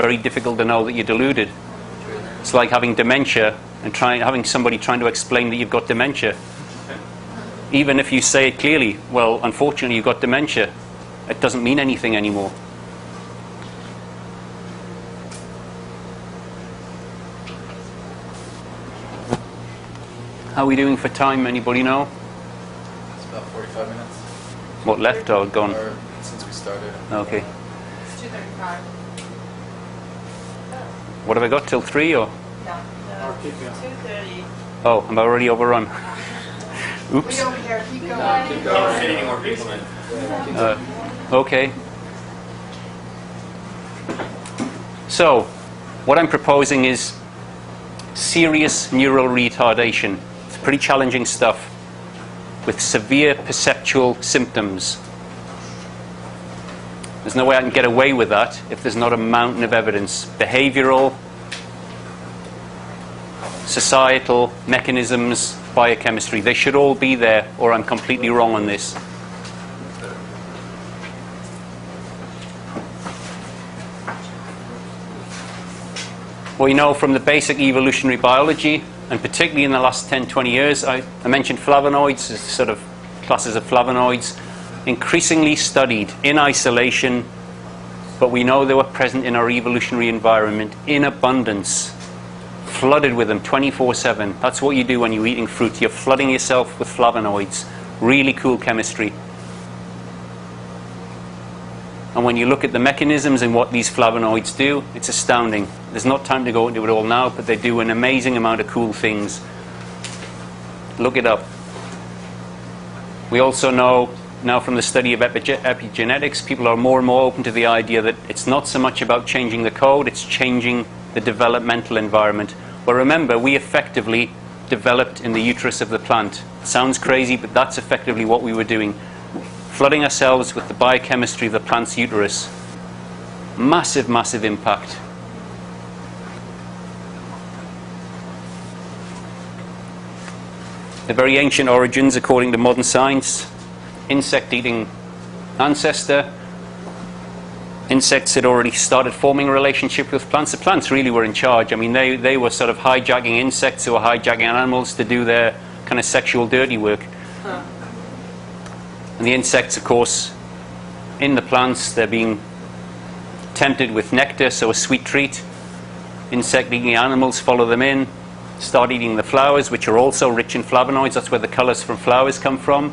very difficult to know that you're deluded. It's like having dementia and having somebody trying to explain that you've got dementia. Even if you say it clearly, well, unfortunately you've got dementia, it doesn't mean anything anymore. How are we doing for time? Anybody know? It's about 45 minutes. What, left or gone? Or since we started. Okay. It's 2:35. What have I got, till 3 or? No, 2:30. Oh, am I already overrun? Oops. We don't care. Keep going. Keep going. Can't fit any more people in. Okay. So, what I'm proposing is serious neural retardation. It's pretty challenging stuff with severe perceptual symptoms. There's no way I can get away with that if there's not a mountain of evidence. Behavioral, societal, mechanisms, biochemistry. They should all be there, or I'm completely wrong on this. Well, you know, from the basic evolutionary biology, and particularly in the last 10, 20 years, I mentioned flavonoids as sort of classes of flavonoids, increasingly studied in isolation, but we know they were present in our evolutionary environment in abundance, flooded with them 24/7. That's what you do when you're eating fruit. You're flooding yourself with flavonoids. Really cool chemistry. And when you look at the mechanisms and what these flavonoids do, it's astounding. There's not time to go into it all now, but they do an amazing amount of cool things. Look it up. We also know now from the study of epigenetics, people are more and more open to the idea that it's not so much about changing the code, it's changing the developmental environment. But remember, we effectively developed in the uterus of the plant. Sounds crazy, but that's effectively what we were doing. Flooding ourselves with the biochemistry of the plant's uterus. Massive, massive impact. The very ancient origins, according to modern science, insect-eating ancestor. Insects had already started forming a relationship with plants. The plants really were in charge. I mean, they were sort of hijacking insects who were hijacking animals to do their kind of sexual dirty work. And the insects, of course, in the plants, they're being tempted with nectar, so a sweet treat. Insect-eating animals follow them in, start eating the flowers, which are also rich in flavonoids. That's where the colors from flowers come from.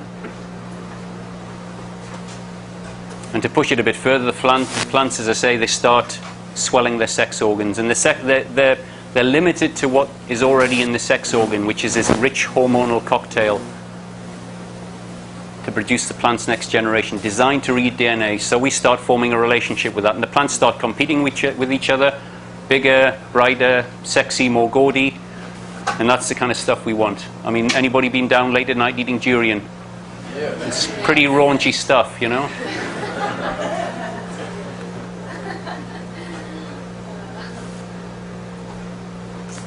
And to push it a bit further, the plants, as I say, they start swelling their sex organs. And they're limited to what is already in the sex organ, which is this rich hormonal cocktail to produce the plant's next generation, designed to read DNA. So we start forming a relationship with that. And the plants start competing with each other, bigger, brighter, sexy, more gaudy. And that's the kind of stuff we want. I mean, anybody been down late at night eating durian? Yeah. It's pretty raunchy stuff, you know?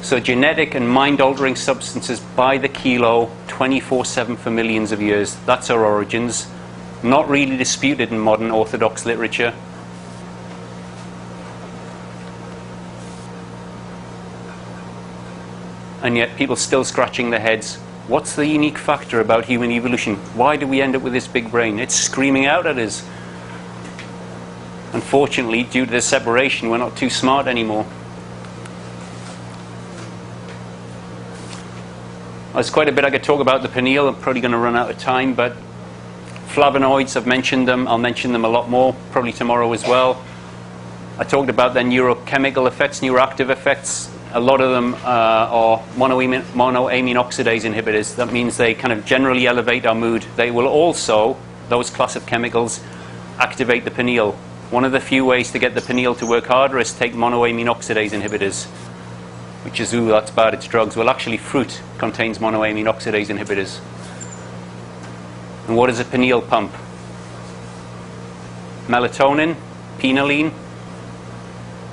So genetic and mind-altering substances by the kilo, 24/7 for millions of years. That's our origins. Not really disputed in modern orthodox literature. And yet people still scratching their heads. What's the unique factor about human evolution? Why do we end up with this big brain? It's screaming out at us. Unfortunately, due to the separation, we're not too smart anymore. There's quite a bit I could talk about the pineal. I'm probably going to run out of time, but flavonoids, I've mentioned them. I'll mention them a lot more, probably tomorrow as well. I talked about their neurochemical effects, neuroactive effects. A lot of them are monoamine oxidase inhibitors. That means they kind of generally elevate our mood. They will also, those class of chemicals, activate the pineal. One of the few ways to get the pineal to work harder is take monoamine oxidase inhibitors, which is, ooh, that's bad, it's drugs. Well, actually, fruit contains monoamine oxidase inhibitors. And what is a pineal pump? Melatonin, pinaline,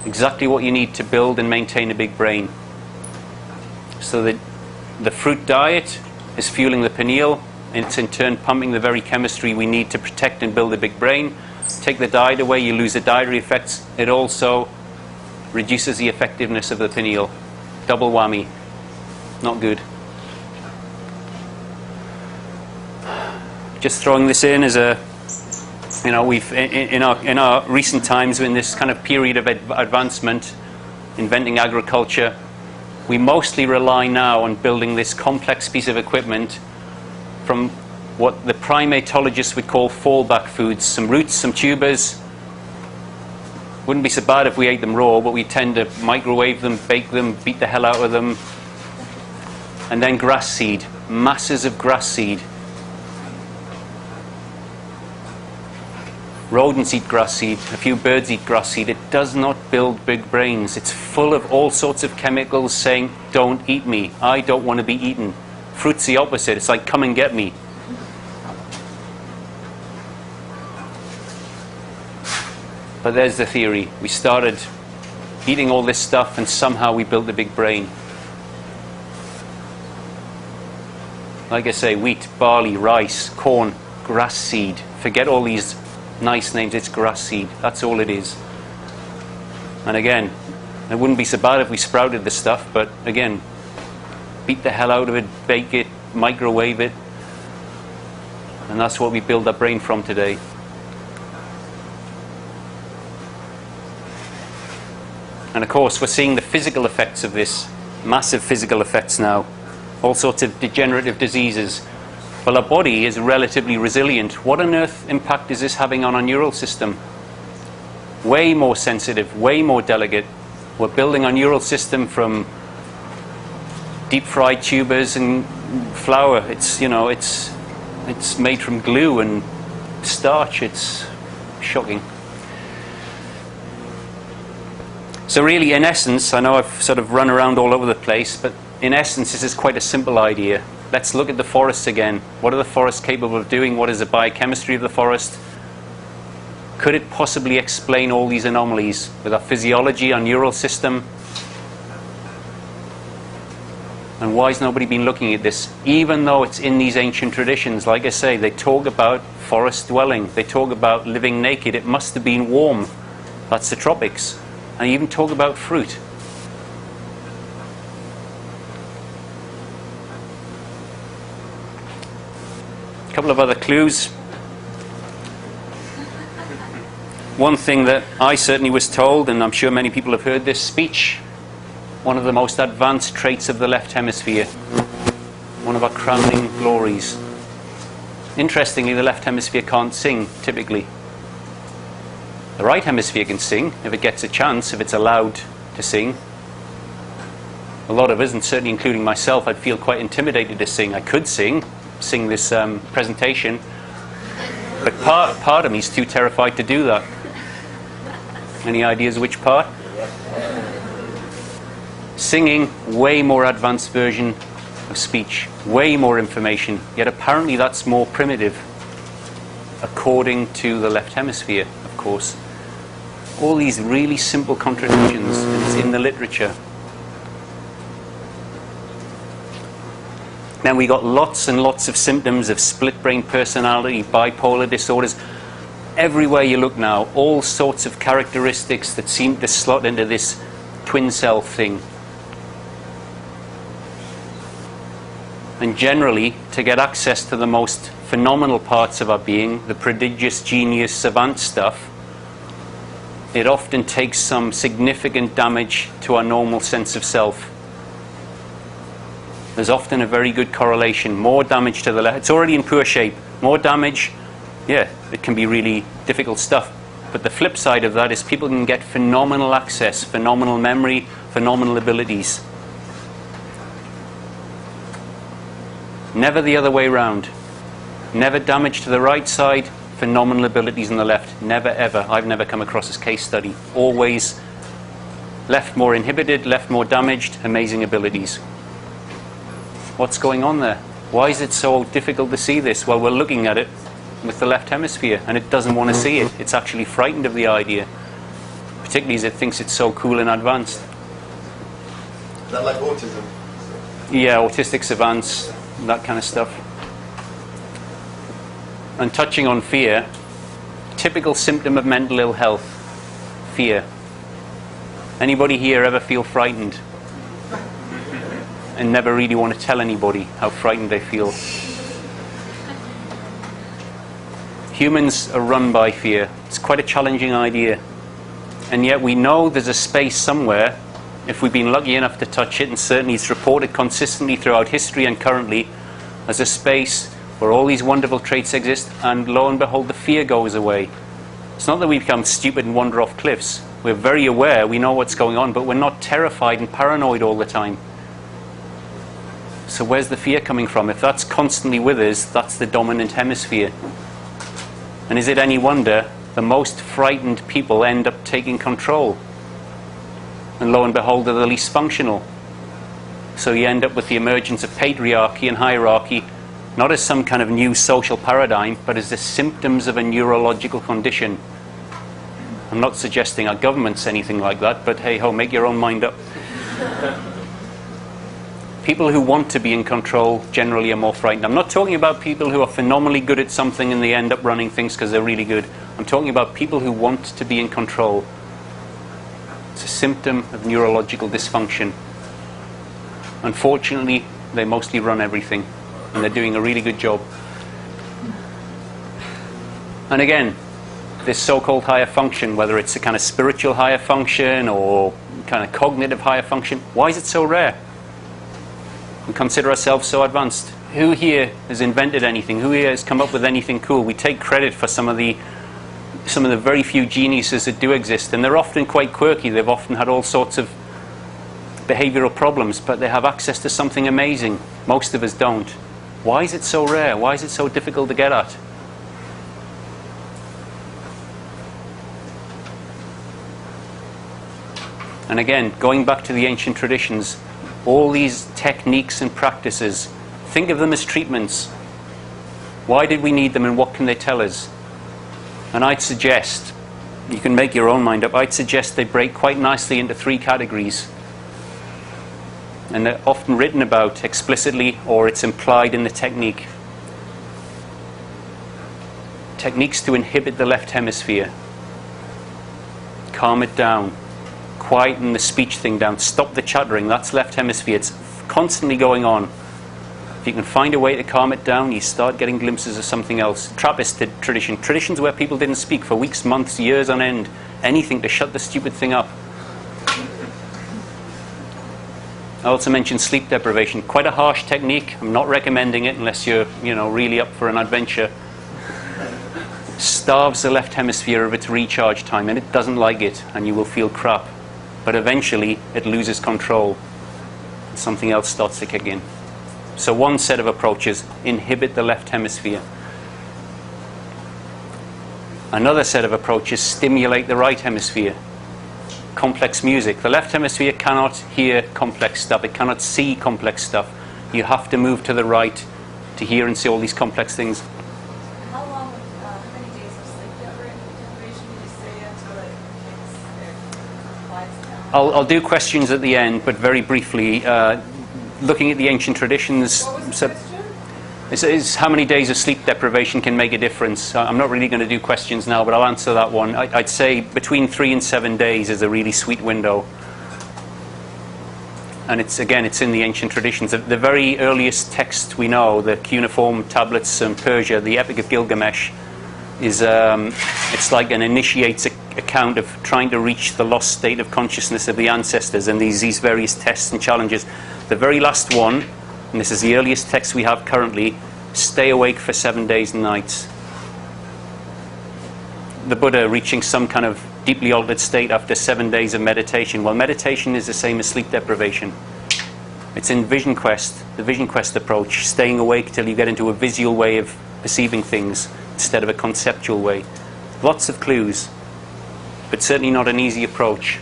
exactly what you need to build and maintain a big brain. So the fruit diet is fueling the pineal, and it's in turn pumping the very chemistry we need to protect and build a big brain. Take the diet away, you lose the dietary effects. It also reduces the effectiveness of the pineal. Double whammy. Not good. Just throwing this in as a, you know, we've in our recent times, in this kind of period of advancement, inventing agriculture, we mostly rely now on building this complex piece of equipment from what the primatologists would call fallback foods, some roots, some tubers. Wouldn't be so bad if we ate them raw, but we tend to microwave them, bake them, beat the hell out of them. And then grass seed, masses of grass seed. Rodents eat grass seed, a few birds eat grass seed. It does not build big brains. It's full of all sorts of chemicals saying, don't eat me, I don't want to be eaten. Fruit's the opposite, it's like, come and get me. But there's the theory. We started eating all this stuff and somehow we built a big brain. Like I say, wheat, barley, rice, corn, grass seed. Forget all these nice names, it's grass seed. That's all it is. And again, it wouldn't be so bad if we sprouted this stuff, but again, beat the hell out of it, bake it, microwave it. And that's what we build our brain from today. And of course, we're seeing the physical effects of this, massive physical effects now. All sorts of degenerative diseases. Well, our body is relatively resilient. What on earth impact is this having on our neural system? Way more sensitive, way more delicate. We're building our neural system from deep-fried tubers and flour. It's, you know, it's made from glue and starch. It's shocking. So really, in essence, I know I've sort of run around all over the place, but in essence, this is quite a simple idea. Let's look at the forests again. What are the forests capable of doing? What is the biochemistry of the forest? Could it possibly explain all these anomalies with our physiology, our neural system? And why has nobody been looking at this? Even though it's in these ancient traditions, like I say, they talk about forest dwelling. They talk about living naked. It must have been warm. That's the tropics. And even talk about fruit. A couple of other clues. One thing that I certainly was told, and I'm sure many people have heard this, speech, one of the most advanced traits of the left hemisphere. One of our crowning glories. Interestingly, the left hemisphere can't sing, typically. The right hemisphere can sing, if it gets a chance, if it's allowed to sing. A lot of us, and certainly including myself, I'd feel quite intimidated to sing. I could sing this presentation, but part of me is too terrified to do that. Any ideas which part? Singing, way more advanced version of speech, way more information, yet apparently that's more primitive, according to the left hemisphere, of course. All these really simple contradictions, and it's in the literature. Then we got lots and lots of symptoms of split brain personality, bipolar disorders. Everywhere you look now, all sorts of characteristics that seem to slot into this twin self thing. And generally, to get access to the most phenomenal parts of our being, the prodigious, genius, savant stuff, it often takes some significant damage to our normal sense of self. There's often a very good correlation. More damage to the left. It's already in poor shape. More damage, yeah, it can be really difficult stuff. But the flip side of that is people can get phenomenal access, phenomenal memory, phenomenal abilities. Never the other way around. Never damage to the right side, phenomenal abilities on the left. Never ever. I've never come across a case study. Always left more inhibited, left more damaged, amazing abilities. What's going on there? Why is it so difficult to see this? Well, we're looking at it with the left hemisphere and it doesn't want to see it. It's actually frightened of the idea, particularly as it thinks it's so cool and advanced. Is that like autism? Yeah, autistic savants, that kind of stuff. And touching on fear, typical symptom of mental ill health, fear. Anybody here ever feel frightened? And never really want to tell anybody how frightened they feel? Humans are run by fear. It's quite a challenging idea. And yet we know there's a space somewhere, if we've been lucky enough to touch it, and certainly it's reported consistently throughout history and currently, as a space where all these wonderful traits exist, and lo and behold, the fear goes away. It's not that we become stupid and wander off cliffs. We're very aware, we know what's going on, but we're not terrified and paranoid all the time. So where's the fear coming from? If that's constantly with us, that's the dominant hemisphere. And is it any wonder the most frightened people end up taking control? And lo and behold, they're the least functional. So you end up with the emergence of patriarchy and hierarchy, not as some kind of new social paradigm, but as the symptoms of a neurological condition. I'm not suggesting our government's anything like that, but hey ho, make your own mind up. People who want to be in control generally are more frightened. I'm not talking about people who are phenomenally good at something and they end up running things because they're really good. I'm talking about people who want to be in control. It's a symptom of neurological dysfunction. Unfortunately, they mostly run everything, and they're doing a really good job. And again, this so-called higher function, whether it's a kind of spiritual higher function or kind of cognitive higher function, why is it so rare? We consider ourselves so advanced. Who here has invented anything? Who here has come up with anything cool? We take credit for some of the very few geniuses that do exist, and they're often quite quirky. They've often had all sorts of behavioral problems, but they have access to something amazing. Most of us don't. Why is it so rare? Why is it so difficult to get at? And again, going back to the ancient traditions, all these techniques and practices, think of them as treatments. Why did we need them, and what can they tell us? And I'd suggest, you can make your own mind up, I'd suggest they break quite nicely into 3 categories. And they're often written about explicitly, or it's implied in the technique. Techniques to inhibit the left hemisphere. Calm it down. Quieten the speech thing down. Stop the chattering. That's left hemisphere. It's constantly going on. If you can find a way to calm it down, you start getting glimpses of something else. Trappist tradition. Traditions where people didn't speak for weeks, months, years on end. Anything to shut the stupid thing up. I also mentioned sleep deprivation. Quite a harsh technique. I'm not recommending it unless you're, really up for an adventure. Starves the left hemisphere of its recharge time, and it doesn't like it, and you will feel crap. But eventually, it loses control. And something else starts to kick in. So one set of approaches, inhibit the left hemisphere. Another set of approaches, stimulate the right hemisphere. Complex music. The left hemisphere cannot hear complex stuff. It cannot see complex stuff. You have to move to the right to hear and see all these complex things. How long, how many days of sleep deprivation did you say until it quiets down? I'll do questions at the end, but very briefly, looking at the ancient traditions. What was So, the question? it's how many days of sleep deprivation can make a difference. I'm not really going to do questions now, but I'll answer that one. I'd say between 3 and 7 days is a really sweet window. And it's in the ancient traditions. The very earliest text we know, the cuneiform tablets in Persia, the Epic of Gilgamesh, is it's like an initiates account of trying to reach the lost state of consciousness of the ancestors, and these various tests and challenges. The very last one, and this is the earliest text we have currently, stay awake for 7 days and nights. The Buddha reaching some kind of deeply altered state after 7 days of meditation. Well, meditation is the same as sleep deprivation. It's in Vision Quest, the Vision Quest approach, staying awake till you get into a visual way of perceiving things instead of a conceptual way. Lots of clues, but certainly not an easy approach.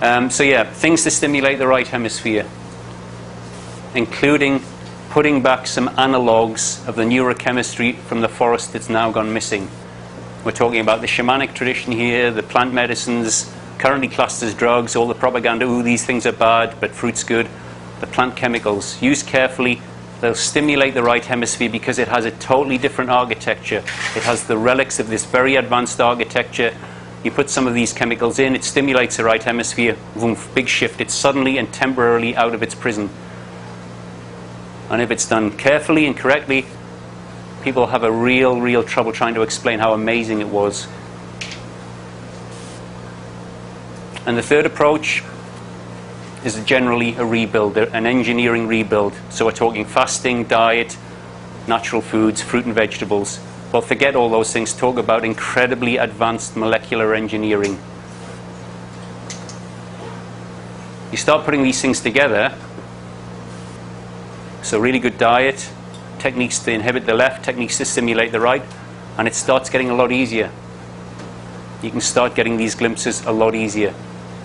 So yeah, things to stimulate the right hemisphere, including putting back some analogues of the neurochemistry from the forest that's now gone missing. We're talking about the shamanic tradition here, the plant medicines, currently classed as drugs, all the propaganda, ooh, these things are bad, but fruit's good. The plant chemicals, used carefully, they'll stimulate the right hemisphere because it has a totally different architecture. It has the relics of this very advanced architecture. You put some of these chemicals in, it stimulates the right hemisphere, boom, big shift. It's suddenly and temporarily out of its prison. And if it's done carefully and correctly, people have a real trouble trying to explain how amazing it was. And the third approach is generally a rebuild, an engineering rebuild. So we're talking fasting, diet, natural foods, fruit and vegetables. Well, forget all those things. Talk about incredibly advanced molecular engineering. You start putting these things together. So really good diet, techniques to inhibit the left, techniques to stimulate the right, and it starts getting a lot easier. You can start getting these glimpses a lot easier.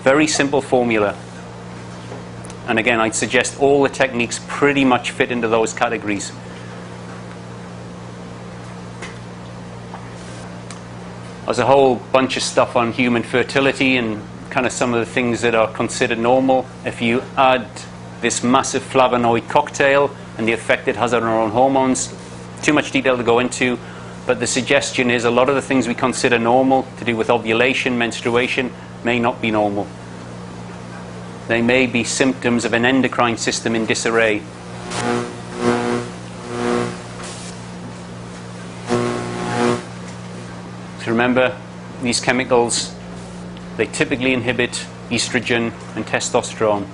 Very simple formula. And again, I'd suggest all the techniques pretty much fit into those categories. There's a whole bunch of stuff on human fertility and kind of some of the things that are considered normal. If you add this massive flavonoid cocktail and the effect it has on our own hormones, too much detail to go into, but the suggestion is a lot of the things we consider normal to do with ovulation, menstruation, may not be normal. They may be symptoms of an endocrine system in disarray. So remember, these chemicals, they typically inhibit estrogen and testosterone.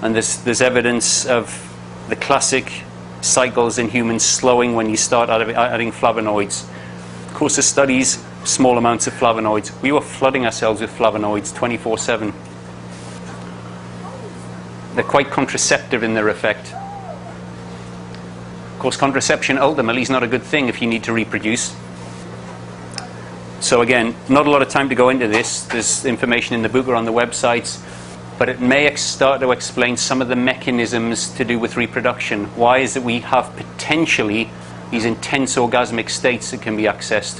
And there's evidence of the classic cycles in humans slowing when you start adding flavonoids. Of course, the studies, small amounts of flavonoids. We were flooding ourselves with flavonoids 24/7. They're quite contraceptive in their effect. Of course, contraception ultimately is not a good thing if you need to reproduce. So again, not a lot of time to go into this. There's information in the book or on the websites. But it may start to explain some of the mechanisms to do with reproduction. Why is it we have potentially these intense orgasmic states that can be accessed?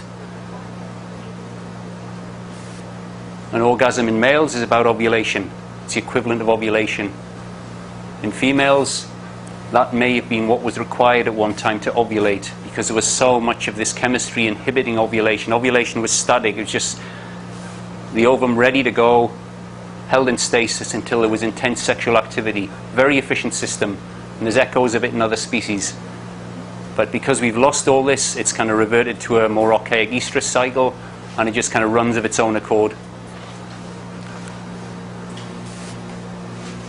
An orgasm in males is about ovulation. It's the equivalent of ovulation. In females, that may have been what was required at one time to ovulate, because there was so much of this chemistry inhibiting ovulation. Ovulation was static. It was just the ovum ready to go, held in stasis until there was intense sexual activity. Very efficient system, and there's echoes of it in other species. But because we've lost all this, it's kind of reverted to a more archaic estrus cycle, and it just kind of runs of its own accord.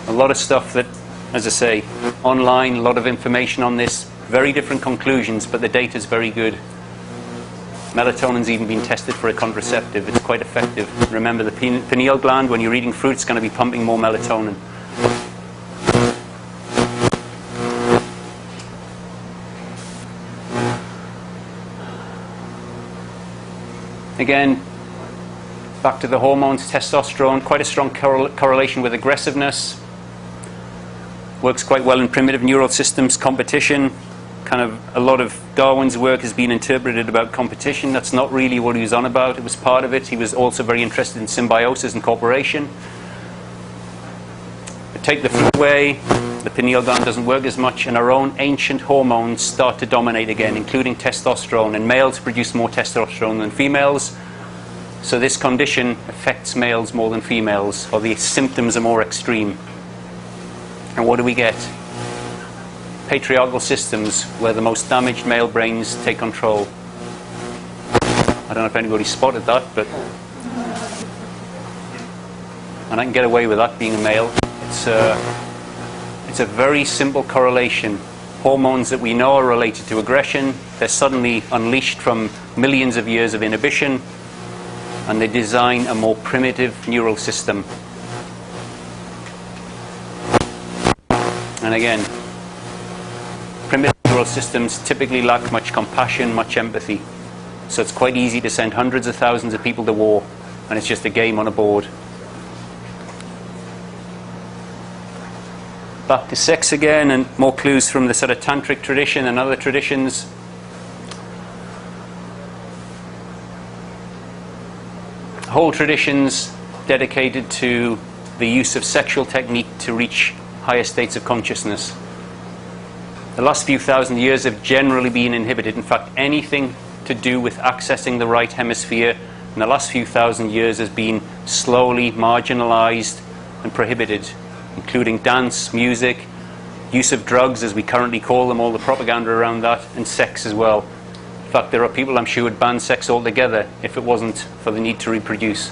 A lot of stuff that, as I say, online, a lot of information on this, very different conclusions, but the data is very good. Melatonin's even been tested for a contraceptive. It's quite effective. Remember, the pineal gland, when you're eating fruit, it's going to be pumping more melatonin. Again, back to the hormones, testosterone, quite a strong correlation with aggressiveness. Works quite well in primitive neural systems, competition. Kind of a lot of Darwin's work has been interpreted about competition. That's not really what he was on about. It was part of it. He was also very interested in symbiosis and cooperation. But take the fruit away, the pineal gland doesn't work as much, and our own ancient hormones start to dominate again, including testosterone. And males produce more testosterone than females. So this condition affects males more than females, or the symptoms are more extreme. And what do we get? Patriarchal systems where the most damaged male brains take control. I don't know if anybody spotted that, but and I can get away with that being a male. It's a very simple correlation. Hormones that we know are related to aggression, they're suddenly unleashed from millions of years of inhibition, and they design a more primitive neural system. And again, primitive neural systems typically lack much compassion, much empathy. So it's quite easy to send hundreds of thousands of people to war, and it's just a game on a board. Back to sex again, and more clues from the sort of tantric tradition and other traditions. Whole traditions dedicated to the use of sexual technique to reach higher states of consciousness. The last few thousand years have generally been inhibited. In fact, anything to do with accessing the right hemisphere in the last few thousand years has been slowly marginalized and prohibited, including dance, music, use of drugs, as we currently call them, all the propaganda around that, and sex as well. In fact, there are people, I'm sure, who would ban sex altogether if it wasn't for the need to reproduce.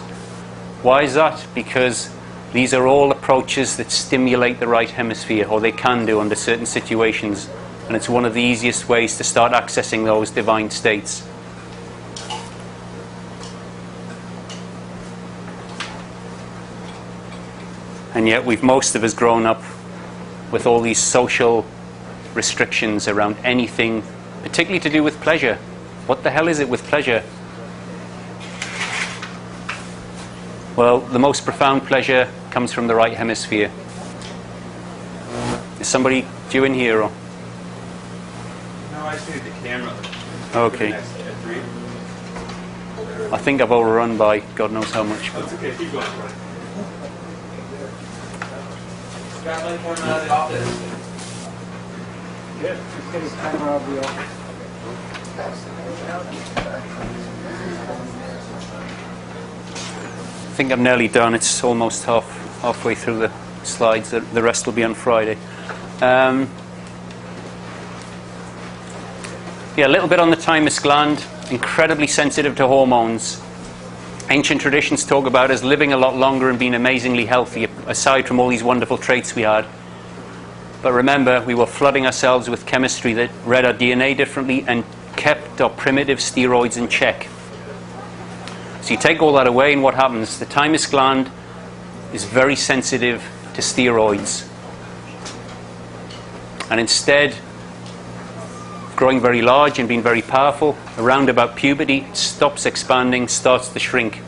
Why is that? Because these are all approaches that stimulate the right hemisphere, or they can do under certain situations, and it's one of the easiest ways to start accessing those divine states. And yet most of us grown up with all these social restrictions around anything, particularly to do with pleasure. What the hell is it with pleasure? Well, the most profound pleasure comes from the right hemisphere. Is somebody due in here? Or? No, I just need the camera. Okay. I think I've overrun by God knows how much. That's okay, keep going. Grab my camera out of the office. Good. Just get his camera out of the office. I think I'm nearly done. It's almost halfway through the slides. The rest will be on Friday. Yeah, a little bit on the thymus gland. Incredibly sensitive to hormones. Ancient traditions talk about us living a lot longer and being amazingly healthy, aside from all these wonderful traits we had. But remember, we were flooding ourselves with chemistry that read our DNA differently and kept our primitive steroids in check. So you take all that away, and what happens? The thymus gland is very sensitive to steroids. And instead of growing very large and being very powerful, around about puberty, it stops expanding, starts to shrink.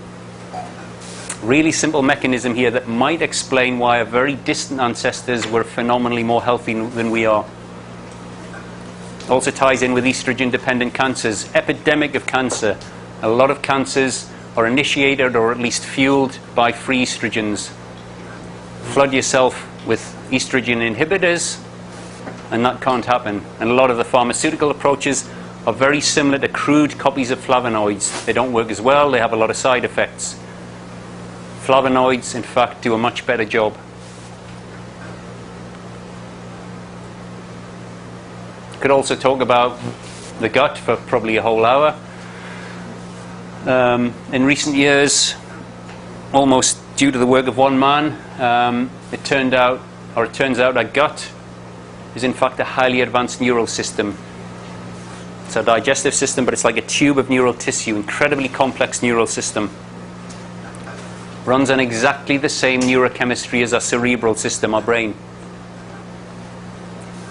Really simple mechanism here that might explain why our very distant ancestors were phenomenally more healthy than we are. Also ties in with estrogen-dependent cancers, epidemic of cancer. A lot of cancers are initiated or at least fueled by free estrogens. Flood yourself with estrogen inhibitors, and that can't happen. And a lot of the pharmaceutical approaches are very similar to crude copies of flavonoids. They don't work as well, they have a lot of side effects. Flavonoids, in fact, do a much better job. Could also talk about the gut for probably a whole hour. In recent years, almost due to the work of one man, it turns out our gut is in fact a highly advanced neural system. It's a digestive system, but it's like a tube of neural tissue, incredibly complex neural system. Runs on exactly the same neurochemistry as our cerebral system, our brain.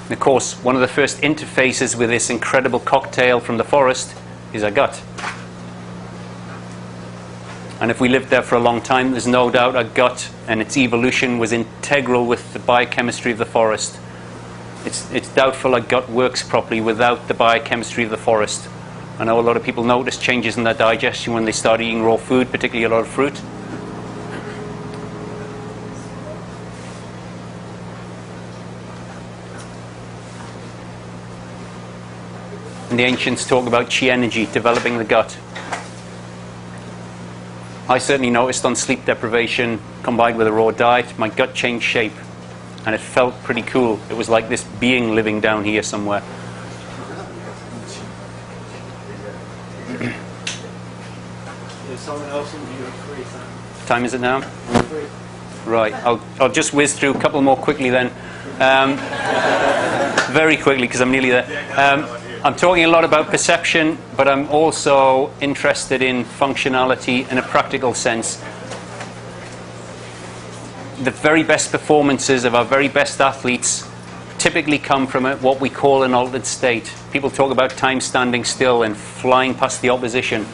And of course, one of the first interfaces with this incredible cocktail from the forest is our gut. And if we lived there for a long time, there's no doubt our gut and its evolution was integral with the biochemistry of the forest. It's doubtful our gut works properly without the biochemistry of the forest. I know a lot of people notice changes in their digestion when they start eating raw food, particularly a lot of fruit. And the ancients talk about chi energy, developing the gut. I certainly noticed on sleep deprivation combined with a raw diet, my gut changed shape. And it felt pretty cool. It was like this being living down here somewhere. There's someone else in here free. What time is it now? Free. Right. I'll just whiz through a couple more quickly then. Very quickly, because I'm nearly there. I'm talking a lot about perception, but I'm also interested in functionality in a practical sense. The very best performances of our very best athletes typically come from what we call an altered state. People talk about time standing still and flying past the opposition.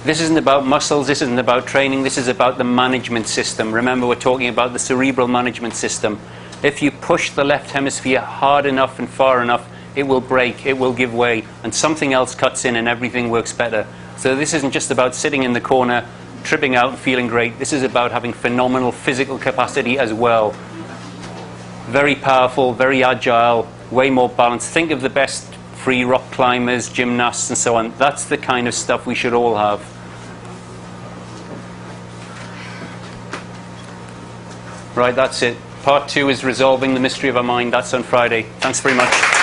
This isn't about muscles, this isn't about training, this is about the management system. Remember, we're talking about the cerebral management system. If you push the left hemisphere hard enough and far enough, it will break, it will give way, and something else cuts in and everything works better. So this isn't just about sitting in the corner, tripping out and feeling great. This is about having phenomenal physical capacity as well. Very powerful, very agile, way more balanced. Think of the best free rock climbers, gymnasts and so on. That's the kind of stuff we should all have. Right, that's it. Part 2 is resolving the mystery of our mind. That's on Friday. Thanks very much.